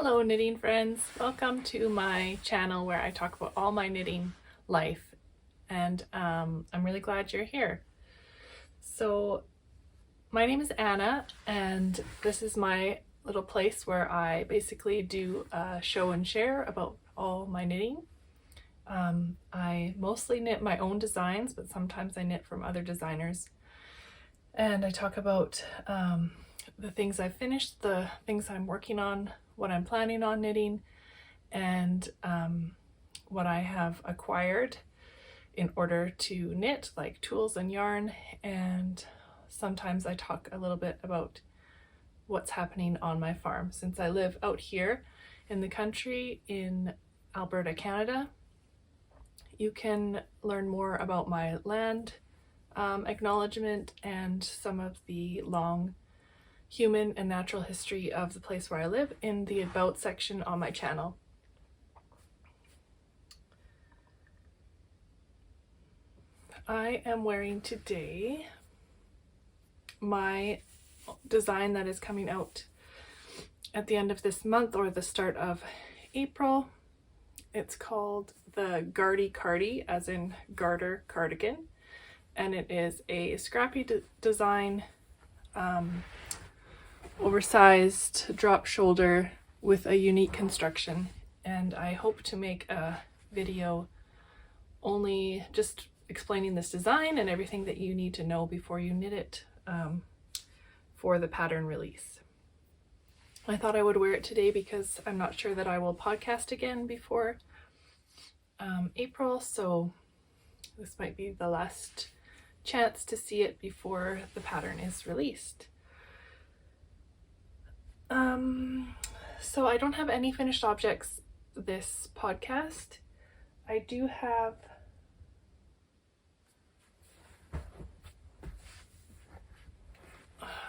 Hello knitting friends, welcome to my channel where I talk about all my knitting life, and I'm really glad you're here. So my name is Anna and this is my little place where I basically do a show and share about all my knitting. I mostly knit my own designs, but sometimes I knit from other designers, and I talk about the things I've finished, the things I'm working on, what I'm planning on knitting, and what I have acquired in order to knit, like tools and yarn. And sometimes I talk a little bit about what's happening on my farm, since I live out here in the country in Alberta, Canada. You can learn more about my land acknowledgement and some of the long human and natural history of the place where I live in the About section on my channel. I am wearing today my design that is coming out at the end of this month or the start of April. It's called the Garti Cardi, as in garter cardigan, and it is a scrappy design, oversized drop shoulder with a unique construction. And I hope to make a video only just explaining this design and everything that you need to know before you knit it for the pattern release. I thought I would wear it today because I'm not sure that I will podcast again before April, so this might be the last chance to see it before the pattern is released. So I don't have any finished objects this podcast. I do have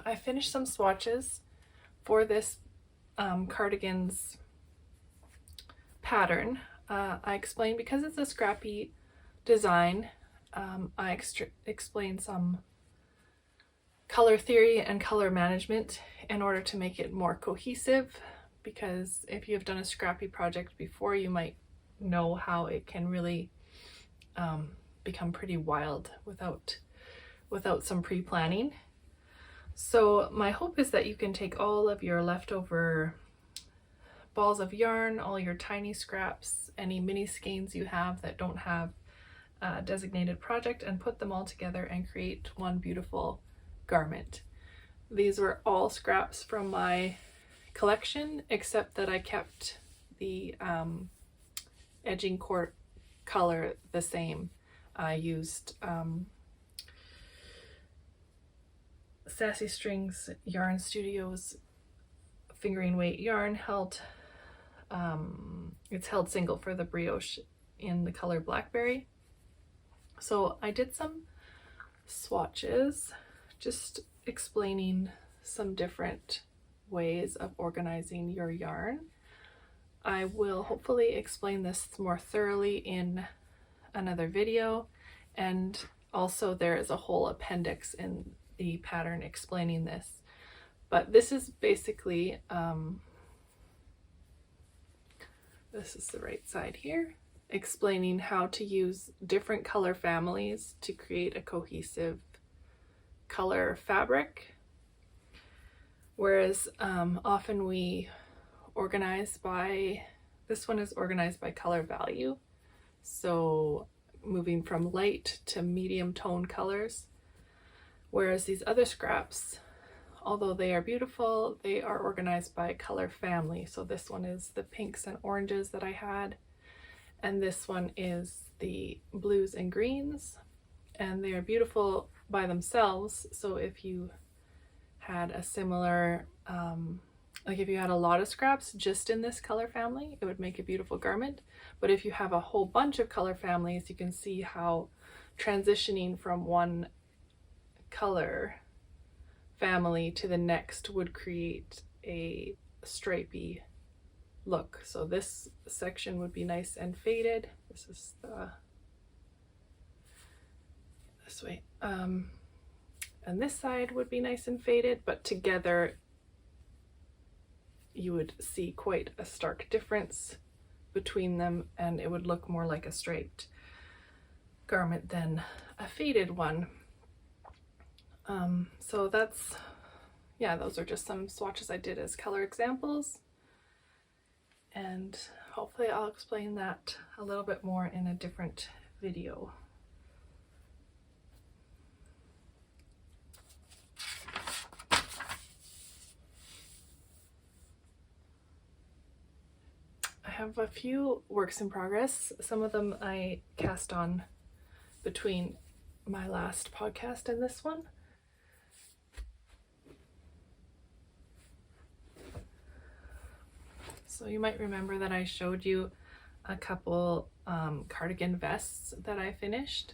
I finished some swatches for this cardigan's pattern. I explained, because it's a scrappy design, I explain some color theory and color management in order to make it more cohesive, because if you've done a scrappy project before, you might know how it can really become pretty wild without some pre-planning. So my hope is that you can take all of your leftover balls of yarn, all your tiny scraps, any mini skeins you have that don't have a designated project, and put them all together and create one beautiful garment. These were all scraps from my collection, except that I kept the edging cord color the same. I used Sassy Strings Yarn Studios fingering weight yarn, held it's held single for the brioche in the color Blackberry. So I did some swatches just explaining some different ways of organizing your yarn. I will hopefully explain this more thoroughly in another video, and also there is a whole appendix in the pattern explaining this. But this is basically this is the right side here, explaining how to use different color families to create a cohesive color fabric. Whereas often we organize by, this one is organized by color value. So moving from light to medium tone colors. Whereas these other scraps, although they are beautiful, they are organized by color family. So this one is the pinks and oranges that I had, and this one is the blues and greens, and they are beautiful by themselves. So if you had a similar, like if you had a lot of scraps just in this color family, it would make a beautiful garment. But if you have a whole bunch of color families, you can see how transitioning from one color family to the next would create a stripy look. So this section would be nice and faded. This is this way. And this side would be nice and faded, but together you would see quite a stark difference between them, and it would look more like a striped garment than a faded one. So that's, yeah, those are just some swatches I did as color examples, and hopefully I'll explain that a little bit more in a different video. I have a few works in progress. Some of them I cast on between my last podcast and this one. So you might remember that I showed you a couple cardigan vests that I finished.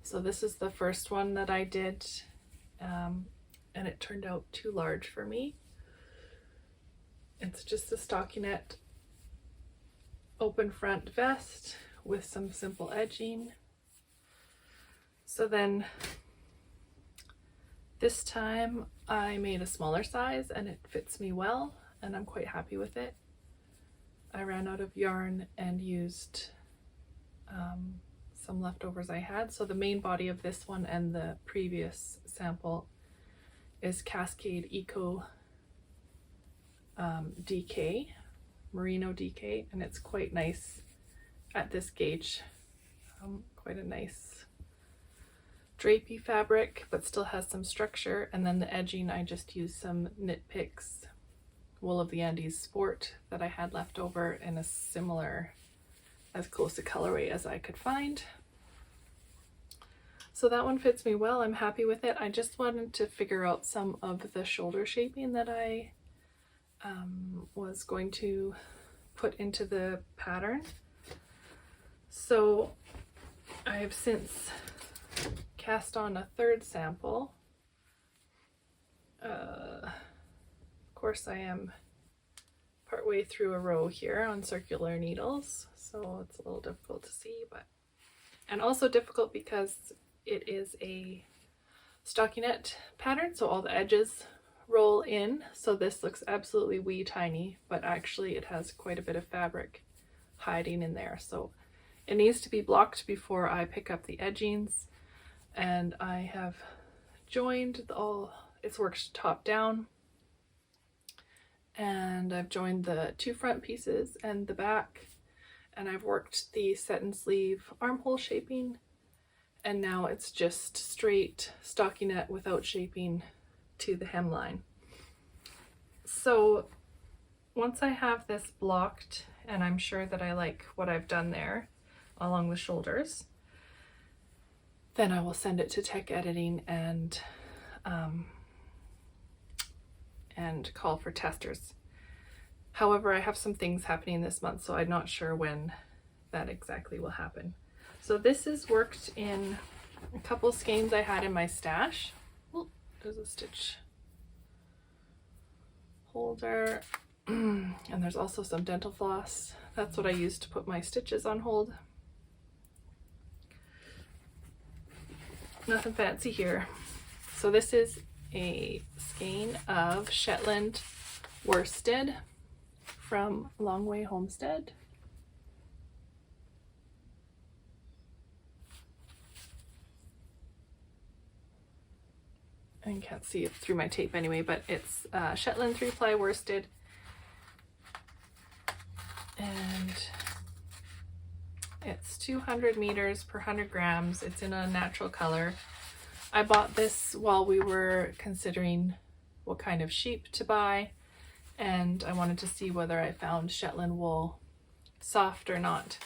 So this is the first one that I did, and it turned out too large for me. It's just a stockinette open front vest with some simple edging. So then this time I made a smaller size and it fits me well, and I'm quite happy with it. I ran out of yarn and used some leftovers I had. So the main body of this one and the previous sample is Cascade Eco DK, Merino DK, and it's quite nice at this gauge. Quite a nice drapey fabric, but still has some structure. And then the edging, I just used some Knit Picks Wool of the Andes Sport that I had left over in a similar, as close to colorway as I could find. So that one fits me well. I'm happy with it. I just wanted to figure out some of the shoulder shaping that I was going to put into the pattern. So I have since cast on a third sample. Of course, I am partway through a row here on circular needles, so it's a little difficult to see, and also difficult because it is a stockinette pattern, so all the edges roll in. So this looks absolutely wee tiny, but actually it has quite a bit of fabric hiding in there. So it needs to be blocked before I pick up the edgings, and I have joined it's worked top down. And I've joined the two front pieces and the back, and I've worked the set and sleeve armhole shaping, and now it's just straight stockinette without shaping to the hemline. So once I have this blocked and I'm sure that I like what I've done there along the shoulders, then I will send it to tech editing and call for testers. However, I have some things happening this month, so I'm not sure when that exactly will happen. So this is worked in a couple skeins I had in my stash. Oh, there's a stitch holder. And there's also some dental floss. That's what I use to put my stitches on hold. Nothing fancy here. So this is a skein of Shetland worsted from Long Way Homestead. I can't see it through my tape anyway, but it's Shetland 3-ply worsted, and it's 200 meters per 100 grams. It's in a natural color. I bought this while we were considering what kind of sheep to buy, and I wanted to see whether I found Shetland wool soft or not,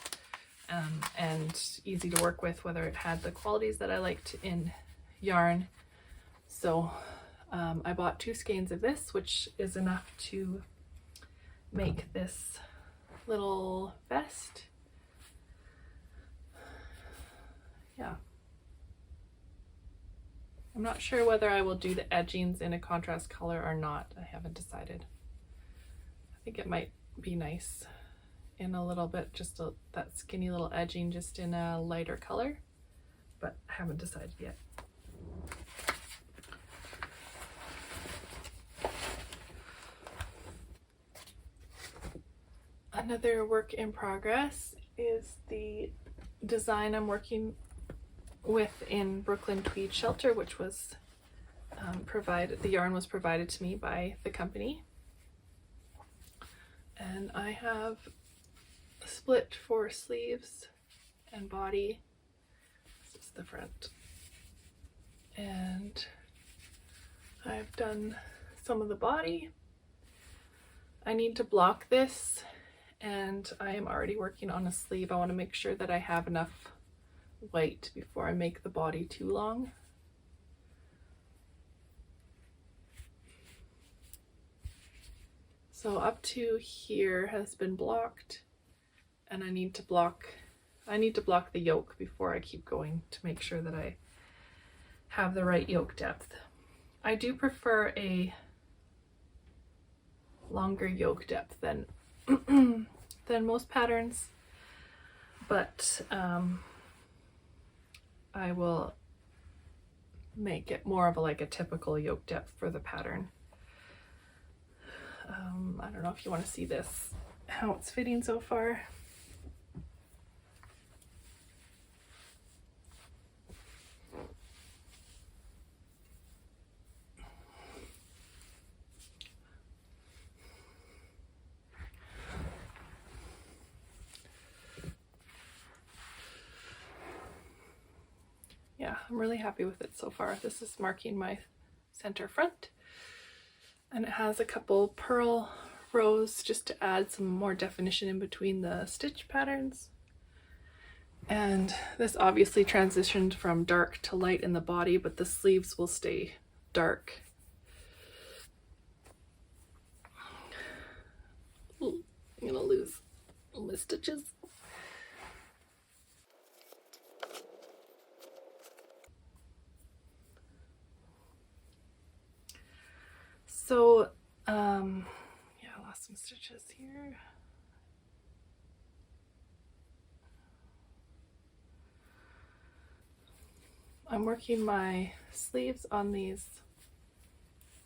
and easy to work with, whether it had the qualities that I liked in yarn. So I bought 2 skeins of this, which is enough to make this little vest. Yeah. I'm not sure whether I will do the edgings in a contrast color or not. I haven't decided. I think it might be nice in a little bit, just that skinny little edging just in a lighter color, but I haven't decided yet. Another work in progress is the design I'm working with in Brooklyn Tweed Shelter, which was the yarn was provided to me by the company. And I have split for sleeves and body. This is the front. And I've done some of the body. I need to block this, and I am already working on a sleeve. I want to make sure that I have enough white before I make the body too long. So up to here has been blocked, and I need to block the yoke before I keep going to make sure that I have the right yoke depth. I do prefer a longer yoke depth than than most patterns, but I will make it more of a typical yoke depth for the pattern. I don't know if you want to see this, how it's fitting so far. Yeah, I'm really happy with it so far. This is marking my center front, and it has a couple purl rows just to add some more definition in between the stitch patterns. And this obviously transitioned from dark to light in the body, but the sleeves will stay dark. Ooh, I'm gonna lose all my stitches. So, yeah, I lost some stitches here. I'm working my sleeves on these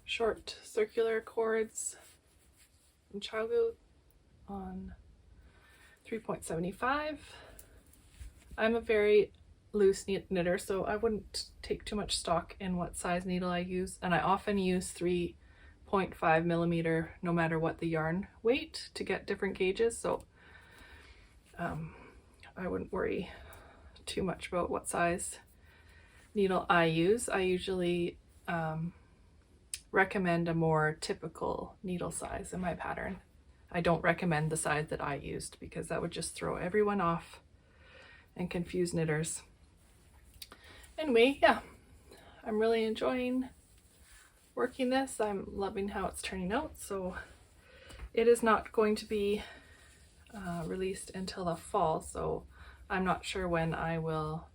short circular cords from Chago on 3.75. I'm a very loose knitter, so I wouldn't take too much stock in what size needle I use, and I often use 3.5 millimeter no matter what the yarn weight to get different gauges, so I wouldn't worry too much about what size needle I use. I usually recommend a more typical needle size in my pattern. I don't recommend the size that I used because that would just throw everyone off and confuse knitters. Anyway, yeah, I'm really enjoying working this. I'm loving how it's turning out. So it is not going to be released until the fall, so I'm not sure when I will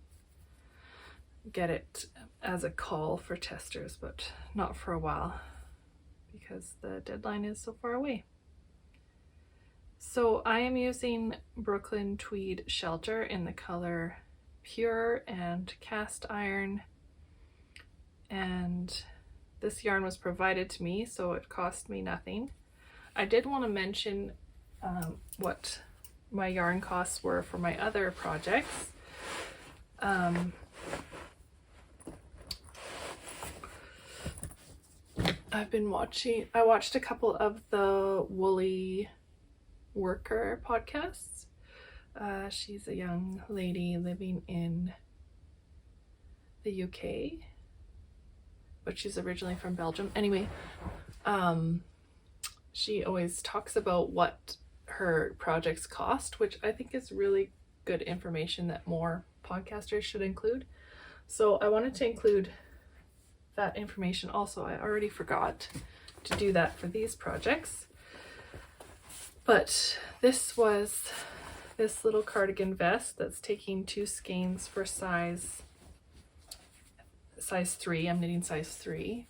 get it as a call for testers, but not for a while because the deadline is so far away. So I am using Brooklyn Tweed Shelter in the color Pure and Cast Iron, and this yarn was provided to me, so it cost me nothing. I did want to mention what my yarn costs were for my other projects. I watched a couple of the Woolly Worker podcasts. She's a young lady living in the UK, but she's originally from Belgium. Anyway, she always talks about what her projects cost, which I think is really good information that more podcasters should include. So I wanted to include that information also. I already forgot to do that for these projects, but this was this little cardigan vest that's taking 2 skeins for size 3. I'm knitting size 3.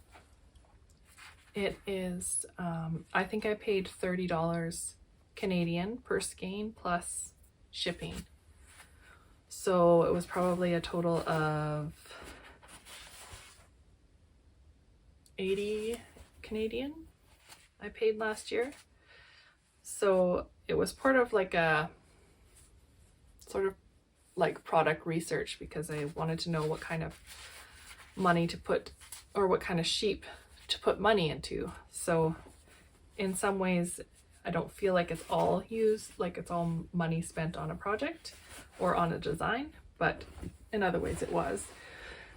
It is I think I paid $30 Canadian per skein plus shipping, so it was probably a total of 80 Canadian I paid last year. So it was part of like a sort of like product research, because I wanted to know what kind of money to put, or what kind of sheep to put money into. So in some ways I don't feel like it's all used, like it's all money spent on a project or on a design, but in other ways it was.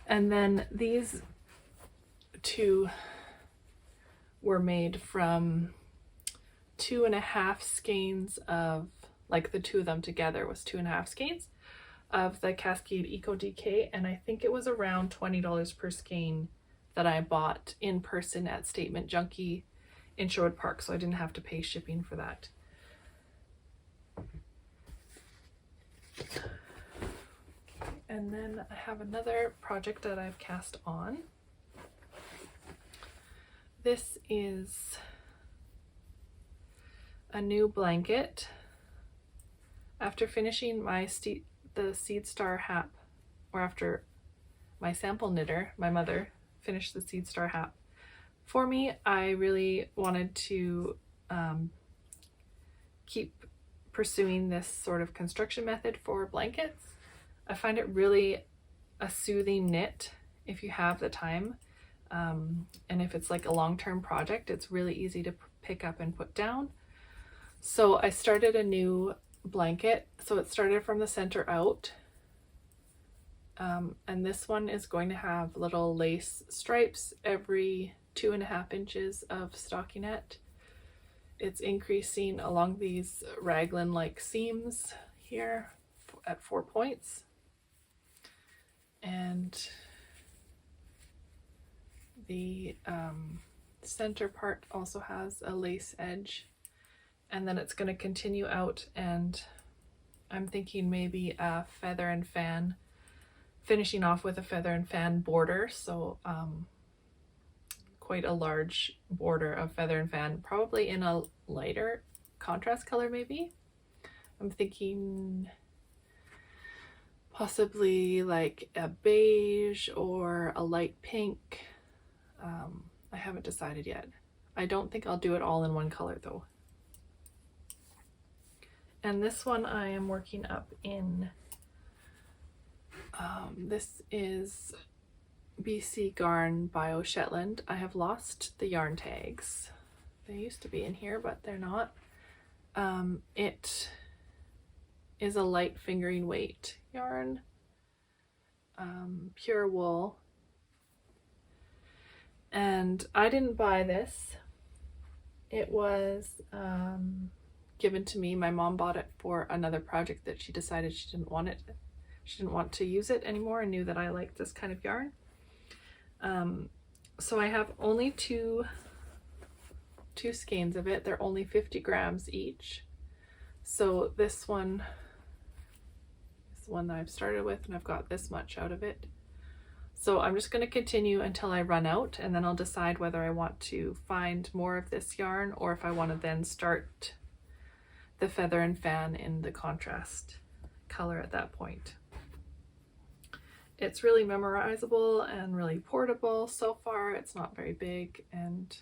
And then these two were made from 2.5 skeins of, like the two of them together was 2.5 skeins of the Cascade Eco DK, and I think it was around $20 per skein that I bought in person at Statement Junkie in Sherwood Park, so I didn't have to pay shipping for that. And then I have another project that I've cast on. This is a new blanket. After finishing the Seed Star hat, or after my sample knitter, my mother, finished the Seed Star hat for me, I really wanted to keep pursuing this sort of construction method for blankets. I find it really a soothing knit if you have the time, and if it's like a long-term project, it's really easy to pick up and put down. So I started a new blanket, so it started from the center out, and this one is going to have little lace stripes every 2.5 inches of stockinette. It's increasing along these raglan like seams here at 4 points, and the center part also has a lace edge, and then it's going to continue out, and I'm thinking maybe a feather and fan, finishing off with a feather and fan border, so quite a large border of feather and fan, probably in a lighter contrast color maybe. I'm thinking possibly like a beige or a light pink. I haven't decided yet. I don't think I'll do it all in one color though. And this one I am working up in, this is BC Garn Bio Shetland. I have lost the yarn tags. They used to be in here, but they're not. It is a light fingering weight yarn, pure wool. And I didn't buy this. It was given to me. My mom bought it for another project that she decided she didn't want it. She didn't want to use it anymore and knew that I liked this kind of yarn. So I have only two skeins of it. They're only 50 grams each. So this one is the one that I've started with, and I've got this much out of it. So I'm just going to continue until I run out, and then I'll decide whether I want to find more of this yarn or if I want to then start the feather and fan in the contrast color at that point. It's really memorizable and really portable so far. It's not very big, and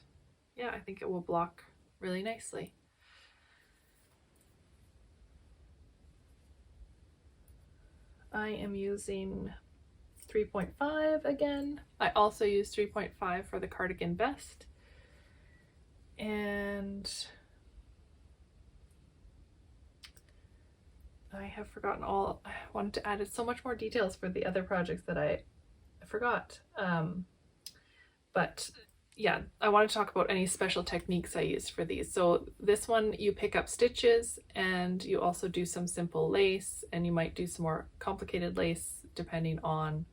yeah, I think it will block really nicely. I am using 3.5 again. I also use 3.5 for the cardigan vest, and I have forgotten all. I wanted to add so much more details for the other projects that I forgot. But yeah, I want to talk about any special techniques I used for these. So this one, you pick up stitches and you also do some simple lace, and you might do some more complicated lace depending on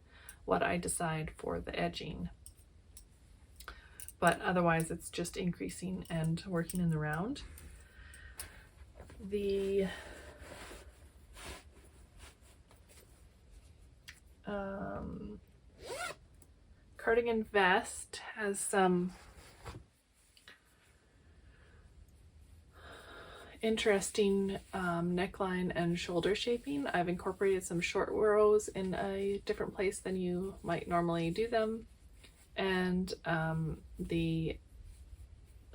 what I decide for the edging. But otherwise it's just increasing and working in the round. The cardigan vest has some interesting neckline and shoulder shaping. I've incorporated some short rows in a different place than you might normally do them, and the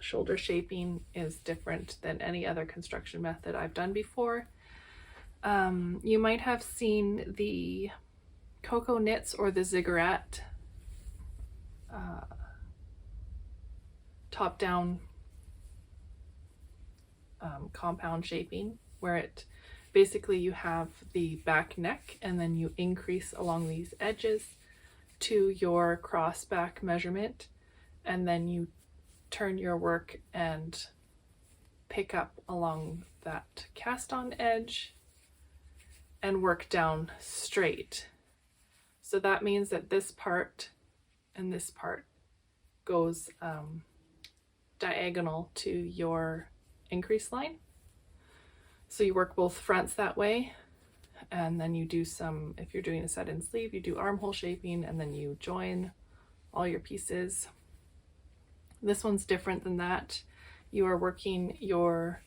shoulder shaping is different than any other construction method I've done before. You might have seen the Coco Knits or the Ziggurat top-down compound shaping, where it basically you have the back neck and then you increase along these edges to your cross back measurement, and then you turn your work and pick up along that cast on edge and work down straight. So that means that this part and this part goes diagonal to your increase line. So you work both fronts that way, and then you do some, if you're doing a set-in sleeve, you do armhole shaping and then you join all your pieces. This one's different than that. You are working your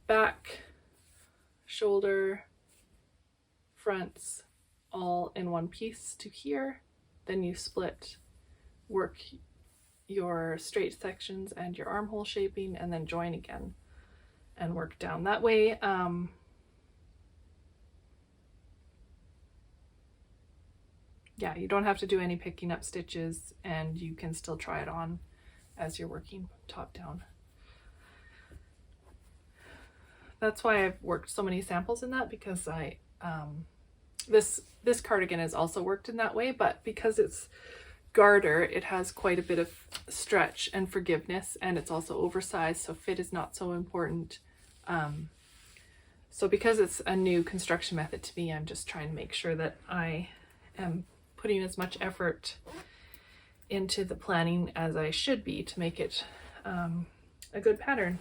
back, shoulder, fronts all in one piece to here. Then you split, work your straight sections and your armhole shaping, and then join again and work down that way. Yeah, you don't have to do any picking up stitches, and you can still try it on as you're working top down. That's why I've worked so many samples in that, because I this cardigan is also worked in that way, but because it's garter, it has quite a bit of stretch and forgiveness, and it's also oversized, so fit is not so important. So because it's a new construction method to me, I'm just trying to make sure that I am putting as much effort into the planning as I should be to make it a good pattern.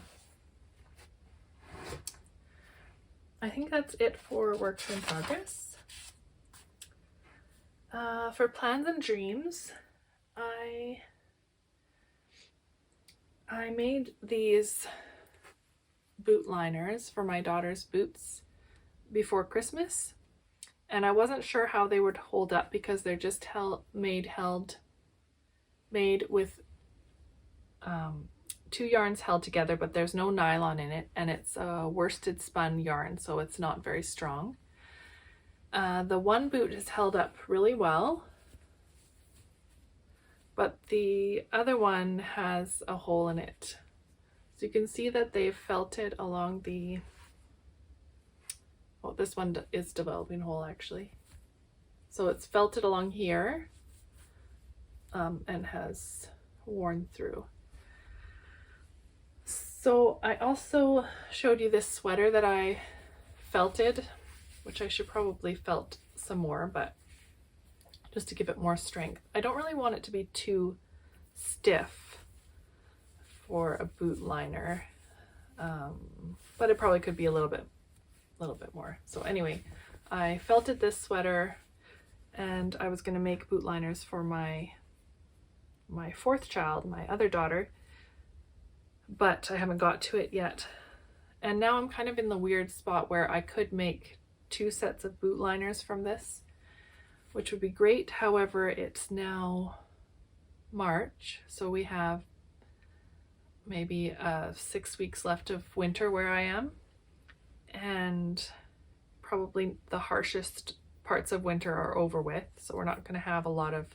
I think that's it for works in progress. For plans and dreams, I made these boot liners for my daughter's boots before Christmas, and I wasn't sure how they would hold up because they're just made with two yarns held together, but there's no nylon in it, and it's a worsted spun yarn, so it's not very strong. The one boot is held up really well, but the other one has a hole in it. So you can see that they've felted along the, well, this one is developing hole actually. So it's felted along here and has worn through. So I also showed you this sweater that I felted, which I should probably felt some more, but just to give it more strength. I don't really want it to be too stiff for a boot liner, but it probably could be a little bit more. So anyway, I felted this sweater, and I was going to make boot liners for my fourth child, my other daughter, but I haven't got to it yet. And now I'm kind of in the weird spot where I could make 2 sets of boot liners from this, which would be great. However, it's now March, so we have maybe 6 weeks left of winter where I am, and probably the harshest parts of winter are over with, so we're not going to have a lot of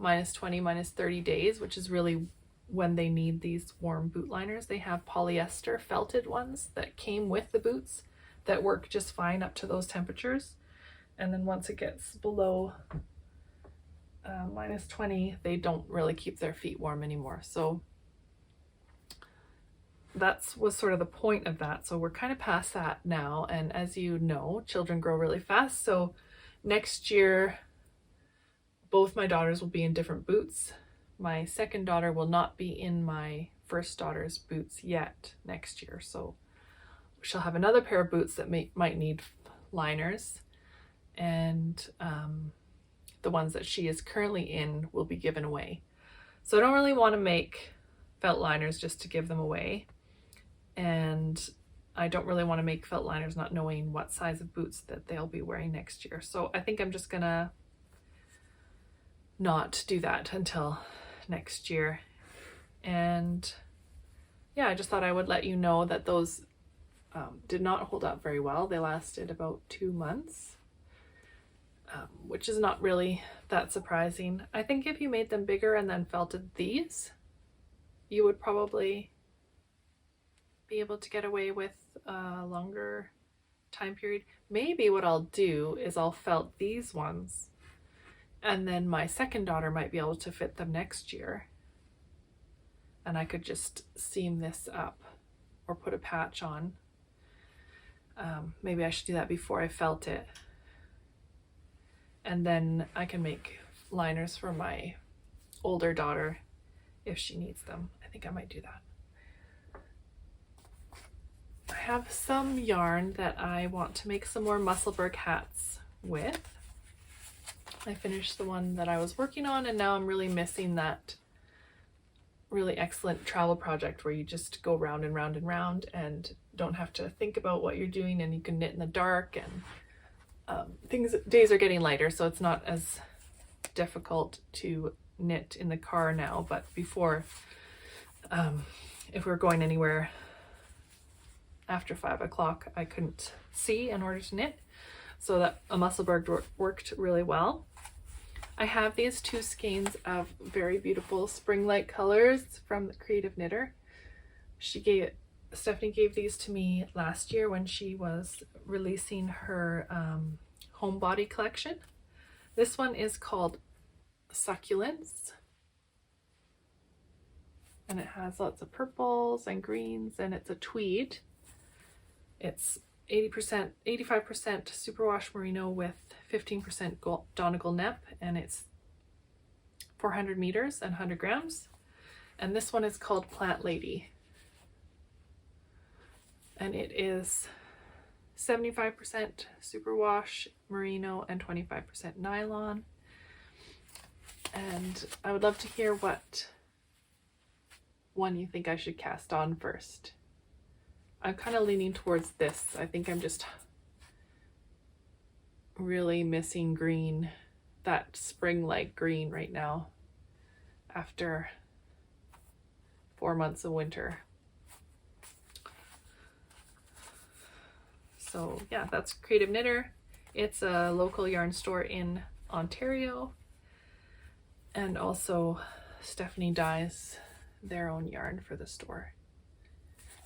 -20, -30 days, which is really when they need these warm boot liners. They have polyester felted ones that came with the boots that work just fine up to those temperatures, and then once it gets below -20, they don't really keep their feet warm anymore. So that was sort of the point of that. So we're kind of past that now, and as you know, children grow really fast, so next year both my daughters will be in different boots. My second daughter will not be in my first daughter's boots yet next year, so she'll have another pair of boots that might need liners, and the ones that she is currently in will be given away. So I don't really want to make felt liners just to give them away, and I don't really want to make felt liners not knowing what size of boots that they'll be wearing next year. So I think I'm just gonna not do that until next year. And yeah, I just thought I would let you know that those did not hold up very well. They lasted about 2 months, which is not really that surprising. I think if you made them bigger and then felted these, you would probably be able to get away with a longer time period. Maybe what I'll do is I'll felt these ones, and then my second daughter might be able to fit them next year, and I could just seam this up or put a patch on. Maybe I should do that before I felt it, and then I can make liners for my older daughter if she needs them. I think I might do that. I have some yarn that I want to make some more Musselburgh hats with. I finished the one that I was working on, and now I'm really missing that really excellent travel project where you just go round and round and round and don't have to think about what you're doing, and you can knit in the dark, and days are getting lighter, so it's not as difficult to knit in the car now. But before, if we were going anywhere after 5 o'clock, I couldn't see in order to knit, so that a Musselburgh worked really well. I have these 2 skeins of very beautiful spring-like colors from the Creative Knitter. Stephanie gave these to me last year when she was releasing her homebody collection. This one is called Succulents, and it has lots of purples and greens, and it's a tweed. It's 85% superwash merino with 15% Donegal nep, and it's 400 meters and 100 grams. And this one is called Plant Lady, and it is 75% superwash merino and 25% nylon. And I would love to hear what one you think I should cast on first. I'm kind of leaning towards this. I think I'm just really missing green, that spring-like green right now after 4 months of winter. So yeah, that's Creative Knitter. It's a local yarn store in Ontario, and also Stephanie dyes their own yarn for the store.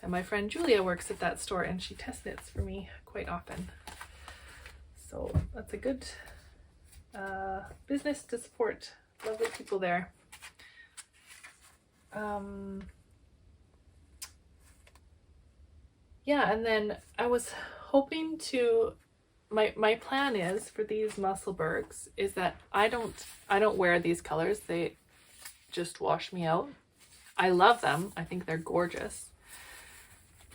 And my friend Julia works at that store, and she test knits for me quite often. So that's a good business to support lovely people there. Yeah, and then I was hoping to, my plan is for these Musselburghs is that I don't wear these colors. They just wash me out. I love them. I think they're gorgeous.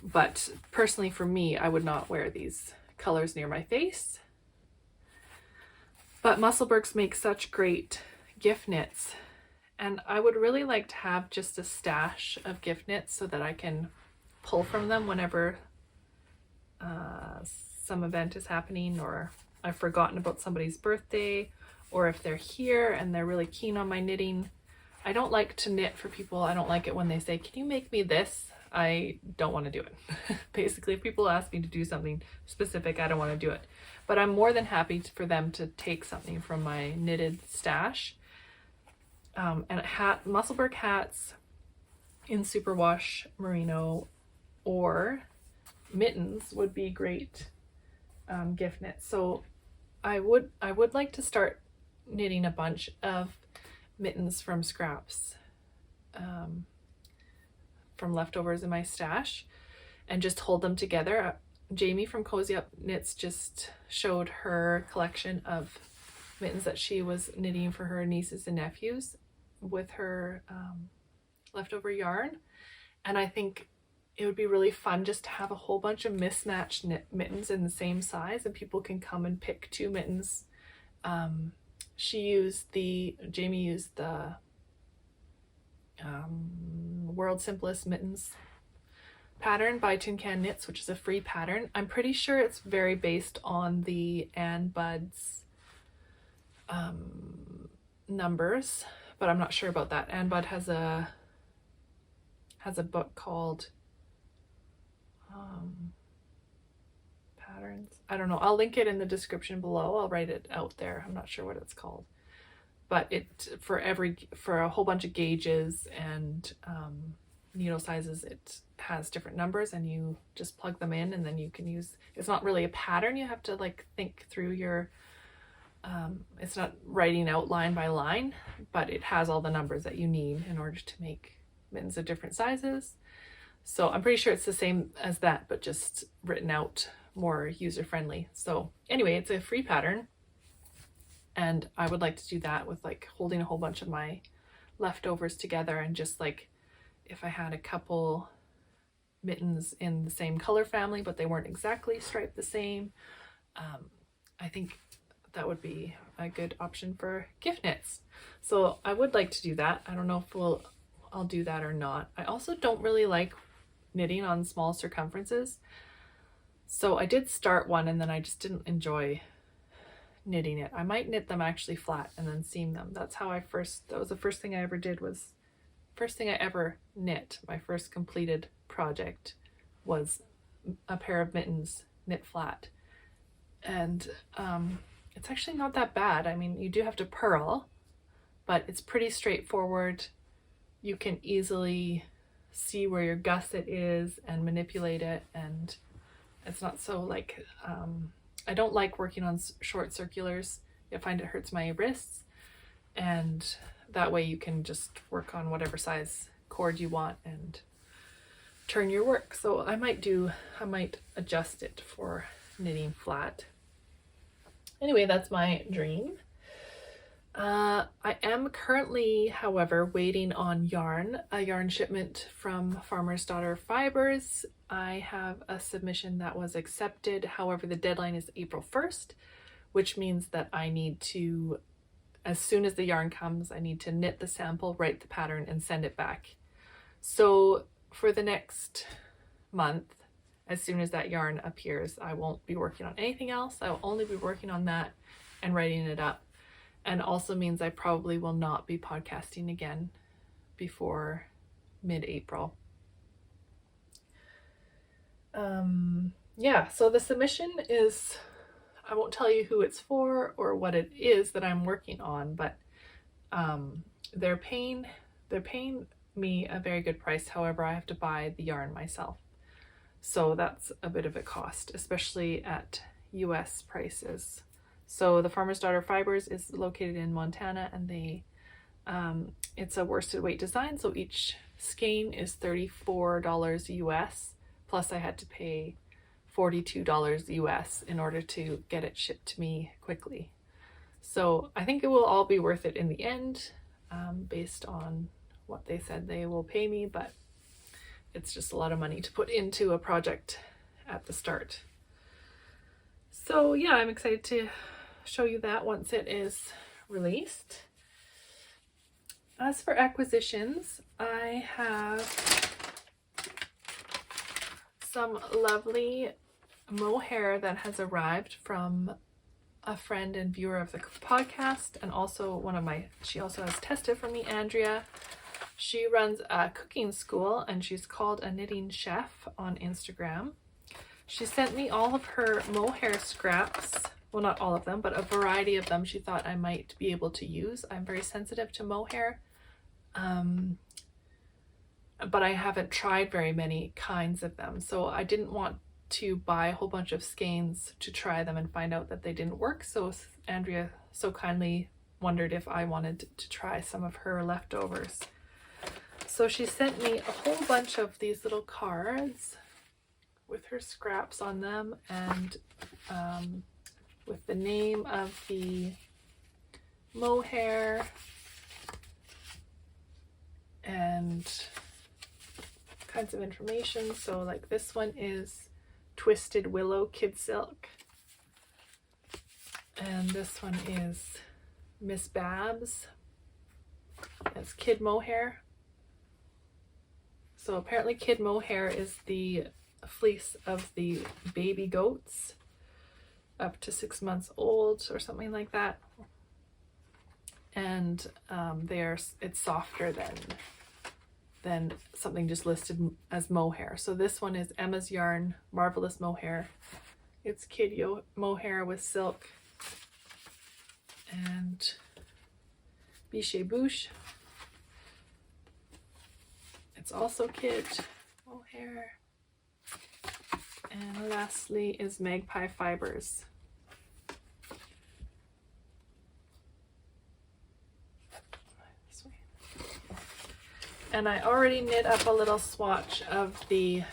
But personally for me, I would not wear these colors near my face. But Musselburghs make such great gift knits, and I would really like to have just a stash of gift knits so that I can pull from them whenever some event is happening, or I've forgotten about somebody's birthday, or if they're here and they're really keen on my knitting. I don't like to knit for people. I don't like it when they say, "Can you make me this?" I don't want to do it. Basically, if people ask me to do something specific, I don't want to do it. But I'm more than happy for them to take something from my knitted stash. And Musselburgh hats in superwash merino or mittens would be great gift knits. So I would like to start knitting a bunch of mittens from scraps, from leftovers in my stash, and just hold them together. Jamie from Cozy Up Knits just showed her collection of mittens that she was knitting for her nieces and nephews with her leftover yarn, and I think it would be really fun just to have a whole bunch of mismatched mittens in the same size, and people can come and pick 2 mittens. Jamie used the World's Simplest Mittens pattern by Tin Can Knits, which is a free pattern. I'm pretty sure it's very based on the Ann Bud's numbers, but I'm not sure about that. Ann Bud has a has a book called Patterns. I don't know. I'll link it in the description below. I'll write it out there. I'm not sure what it's called. But for a whole bunch of gauges and needle sizes, it has different numbers, and you just plug them in, and then you can use, it's not really a pattern. You have to like think through your, it's not writing out line by line, but it has all the numbers that you need in order to make mittens of different sizes. So I'm pretty sure it's the same as that, but just written out more user-friendly. So anyway, it's a free pattern, and I would like to do that with like holding a whole bunch of my leftovers together, and just like if I had a couple mittens in the same color family but they weren't exactly striped the same, I think that would be a good option for gift knits. So I would like to do that. I don't know if I'll do that or not. I also don't really like knitting on small circumferences, so I did start one and then I just didn't enjoy knitting it. I might knit them actually flat and then seam them. That was the first thing I ever did, was first thing I ever knit. My first completed project was a pair of mittens knit flat, and it's actually not that bad. I mean, you do have to purl, but it's pretty straightforward. You can easily see where your gusset is and manipulate it, and it's not so like, I don't like working on short circulars. I find it hurts my wrists, and that way you can just work on whatever size cord you want and turn your work. So I might adjust it for knitting flat. Anyway, that's my dream. I am currently, however, waiting on a yarn shipment from Farmer's Daughter Fibers. I have a submission that was accepted. However, the deadline is April 1st, which means that I need to, as soon as the yarn comes, I need to knit the sample, write the pattern, and send it back. So for the next month, as soon as that yarn appears, I won't be working on anything else. I will only be working on that and writing it up. And also means I probably will not be podcasting again before mid-April. Yeah, so the submission is, I won't tell you who it's for or what it is that I'm working on, but they're paying me a very good price. However, I have to buy the yarn myself. So that's a bit of a cost, especially at US prices. So the Farmer's Daughter Fibers is located in Montana, and it's a worsted weight design. So each skein is $34 US, plus I had to pay $42 US in order to get it shipped to me quickly. So I think it will all be worth it in the end, based on what they said they will pay me, but it's just a lot of money to put into a project at the start. So yeah, I'm excited to show you that once it is released. As for acquisitions, I have some lovely mohair that has arrived from a friend and viewer of the podcast, and also she also has tested for me, Andrea. She runs a cooking school, and she's called a knitting chef on Instagram. She sent me all of her mohair scraps. Well, not all of them, but a variety of them she thought I might be able to use. I'm very sensitive to mohair, but I haven't tried very many kinds of them. So I didn't want to buy a whole bunch of skeins to try them and find out that they didn't work. So Andrea so kindly wondered if I wanted to try some of her leftovers. So she sent me a whole bunch of these little cards with her scraps on them, and with the name of the mohair and kinds of information. So like this one is Twisted Willow Kid Silk, and this one is Miss Babs. That's kid mohair. So apparently kid mohair is the fleece of the baby goats up to 6 months old or something like that, and it's softer than than something just listed as mohair. So this one is Emma's Yarn Marvelous Mohair. It's kid mohair with silk and biche bouche. It's also kid mohair. And lastly is Magpie Fibers. And I already knit up a little swatch of the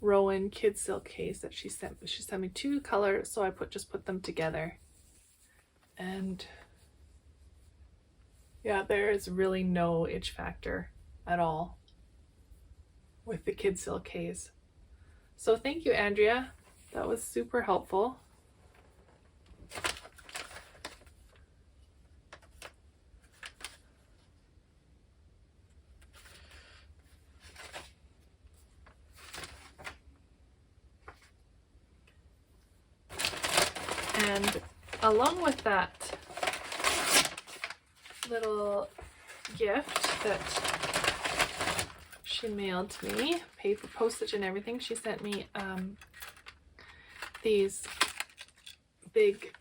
Rowan Kid Silk case that she sent. She sent me 2 colors, so I just put them together. And yeah, there is really no itch factor at all with the Kid Silk case. So thank you, Andrea. That was super helpful. And along with that little gift that she mailed to me, paid for postage and everything, she sent me these big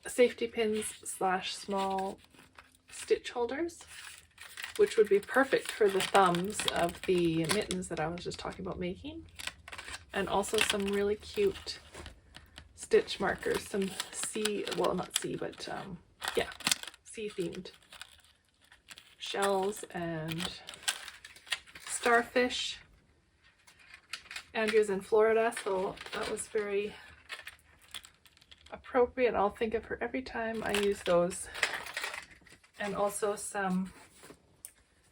safety pins / small stitch holders, which would be perfect for the thumbs of the mittens that I was just talking about making. And also some really cute stitch markers, some sea, well not sea, but yeah, sea themed shells and starfish. Andrea's in Florida, so that was very appropriate. I'll think of her every time I use those. And also some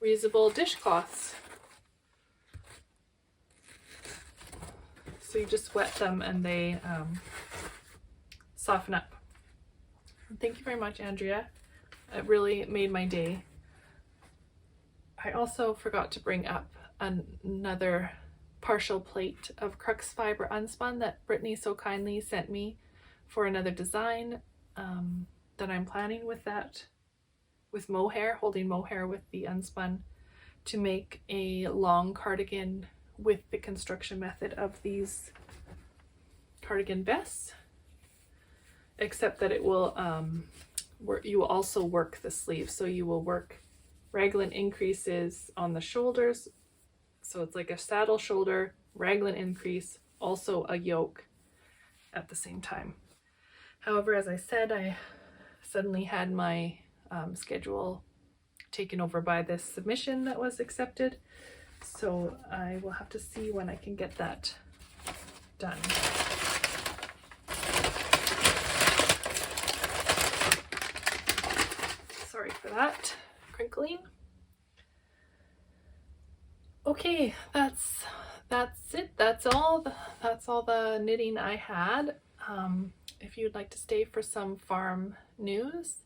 reusable dishcloths. So you just wet them and they soften up. Thank you very much, Andrea. It really made my day. I also forgot to bring up another partial plate of Crux Fiber Unspun that Brittany so kindly sent me for another design that I'm planning with that, with mohair, holding mohair with the unspun, to make a long cardigan with the construction method of these cardigan vests, except that it will you will also work the sleeves. So you will work raglan increases on the shoulders, so it's like a saddle shoulder, raglan increase, also a yoke at the same time. However, as I said, I suddenly had my schedule taken over by this submission that was accepted, so I will have to see when I can get that done. Sorry for that crinkling. Okay, that's it. That's all the knitting I had. If you'd like to stay for some farm news,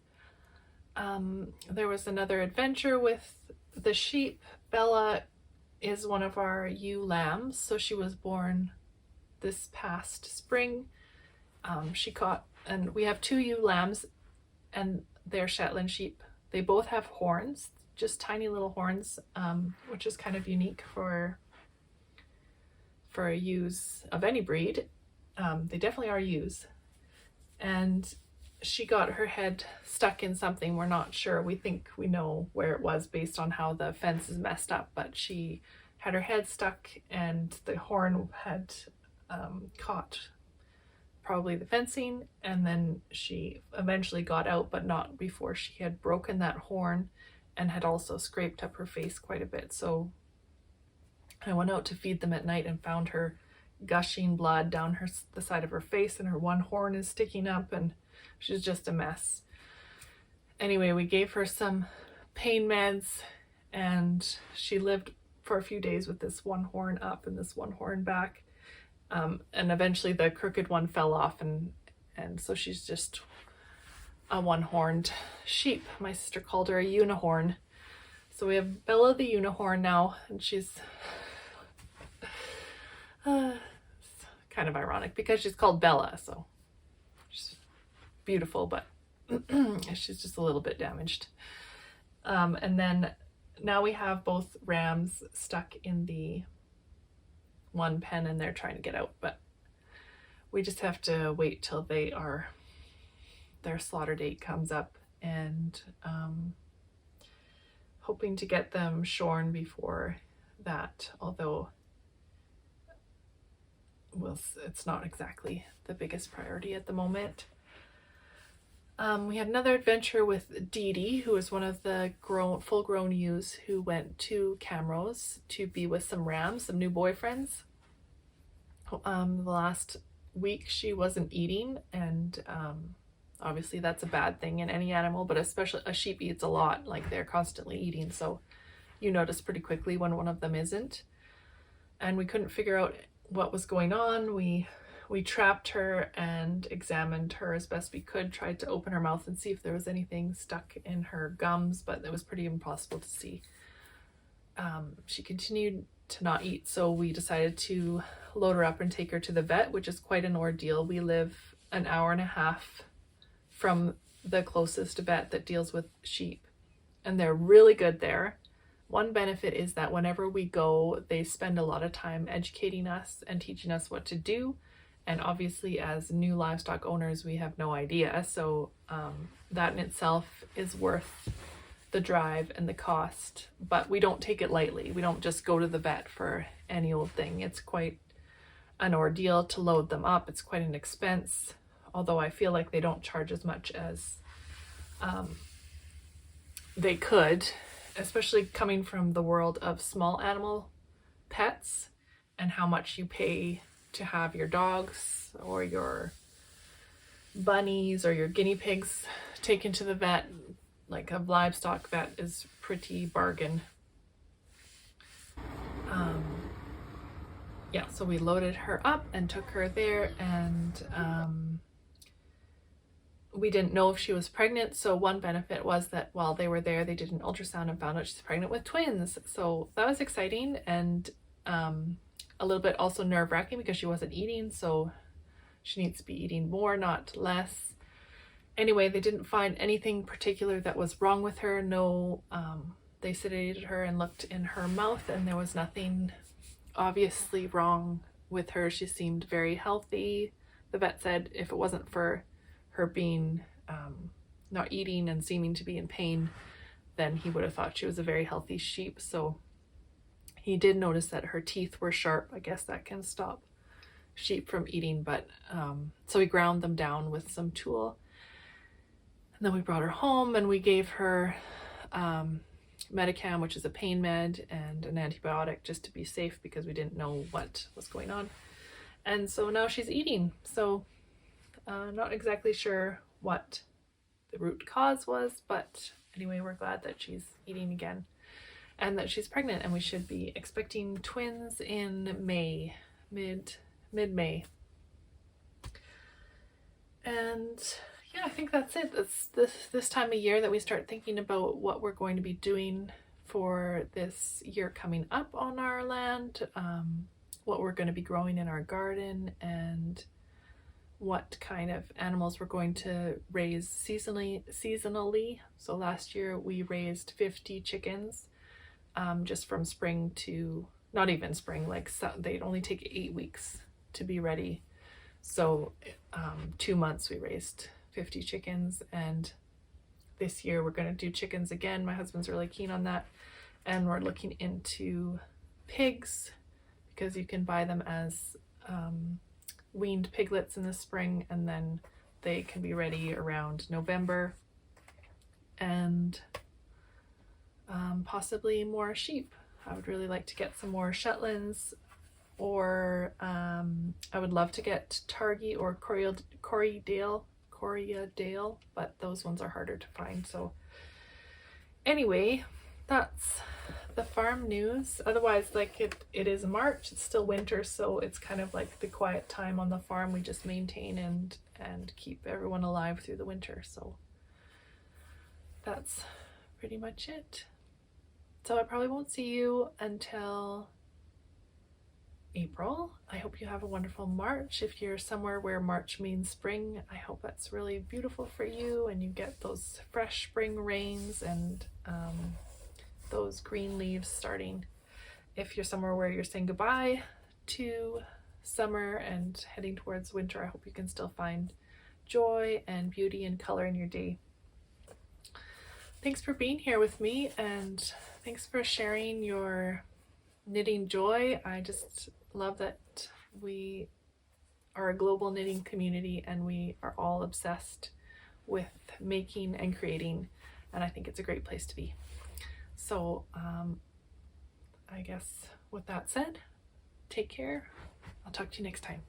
there was another adventure with the sheep. Bella is one of our ewe lambs, so she was born this past spring. And we have 2 ewe lambs, and they're Shetland sheep. They both have horns, just tiny little horns, which is kind of unique for ewes of any breed. They definitely are ewes. And she got her head stuck in something. We're not sure. We think we know where it was based on how the fence is messed up, but she had her head stuck and the horn had caught probably the fencing, and then she eventually got out, but not before she had broken that horn and had also scraped up her face quite a bit. So I went out to feed them at night and found her gushing blood down the side of her face, and her one horn is sticking up, and she's just a mess. Anyway, we gave her some pain meds, and she lived for a few days with this one horn up and this one horn back. And eventually the crooked one fell off, and so she's just a one-horned sheep. My sister called her a unicorn. So we have Bella the unicorn now, and she's kind of ironic because she's called Bella, so she's beautiful, but she's just a little bit damaged. And then now we have both rams stuck in the one pen and they're trying to get out, but we just have to wait till their slaughter date comes up, and hoping to get them shorn before that, although it's not exactly the biggest priority at the moment. We had another adventure with Dee Dee, who is one of the full-grown ewes who went to Camrose to be with some rams, some new boyfriends. The last week she wasn't eating, and obviously that's a bad thing in any animal, but especially a sheep eats a lot, like they're constantly eating, so you notice pretty quickly when one of them isn't. And we couldn't figure out what was going on. We trapped her and examined her as best we could, tried to open her mouth and see if there was anything stuck in her gums, but it was pretty impossible to see. She continued to not eat, so we decided to load her up and take her to the vet, which is quite an ordeal. We live an hour and a half from the closest vet that deals with sheep, and they're really good there. One benefit is that whenever we go, they spend a lot of time educating us and teaching us what to do. And obviously as new livestock owners, we have no idea. So that in itself is worth the drive and the cost, but we don't take it lightly. We don't just go to the vet for any old thing. It's quite an ordeal to load them up. It's quite an expense, although I feel like they don't charge as much as they could, especially coming from the world of small animal pets and how much you pay to have your dogs or your bunnies or your guinea pigs taken to the vet. Like a livestock vet is pretty bargain. Yeah, so we loaded her up and took her there, and we didn't know if she was pregnant, so one benefit was that while they were there, they did an ultrasound and found out she's pregnant with twins. So that was exciting, and a little bit also nerve-wracking because she wasn't eating, so she needs to be eating more, not less. Anyway, they didn't find anything particular that was wrong with her. No, they sedated her and looked in her mouth, and there was nothing obviously wrong with her. She seemed very healthy. The vet said if it wasn't for her being not eating and seeming to be in pain, then he would have thought she was a very healthy sheep. So he did notice that her teeth were sharp. I guess that can stop sheep from eating, but so we ground them down with some tool. And then we brought her home and we gave her Medicam, which is a pain med, and an antibiotic just to be safe because we didn't know what was going on. And so now she's eating. So not exactly sure what the root cause was, but anyway, we're glad that she's eating again and that she's pregnant, and we should be expecting twins in May, mid-May. And yeah, I think that's it. It's this time of year that we start thinking about what we're going to be doing for this year coming up on our land, what we're going to be growing in our garden, and what kind of animals we're going to raise seasonally. So last year we raised 50 chickens, just from spring to, not even spring, like they'd only take 8 weeks to be ready. So 2 months we raised 50 chickens, and this year we're going to do chickens again. My husband's really keen on that, and we're looking into pigs because you can buy them as weaned piglets in the spring, and then they can be ready around November, and possibly more sheep. I would really like to get some more Shetlands, or I would love to get Targhee or Corriedale, but those ones are harder to find. So anyway, that's the farm news. Otherwise, like it is March, it's still winter, so it's kind of like the quiet time on the farm. We just maintain and keep everyone alive through the winter. So that's pretty much it. So I probably won't see you until April. I hope you have a wonderful March. If you're somewhere where March means spring, I hope that's really beautiful for you and you get those fresh spring rains and those green leaves starting. If you're somewhere where you're saying goodbye to summer and heading towards winter, I hope you can still find joy and beauty and color in your day. Thanks for being here with me, and thanks for sharing your knitting joy. I just love that we are a global knitting community and we are all obsessed with making and creating, and I think it's a great place to be. So I guess with that said, take care. I'll talk to you next time.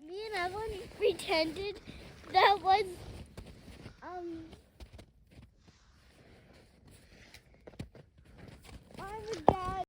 Me and Evelyn pretended that was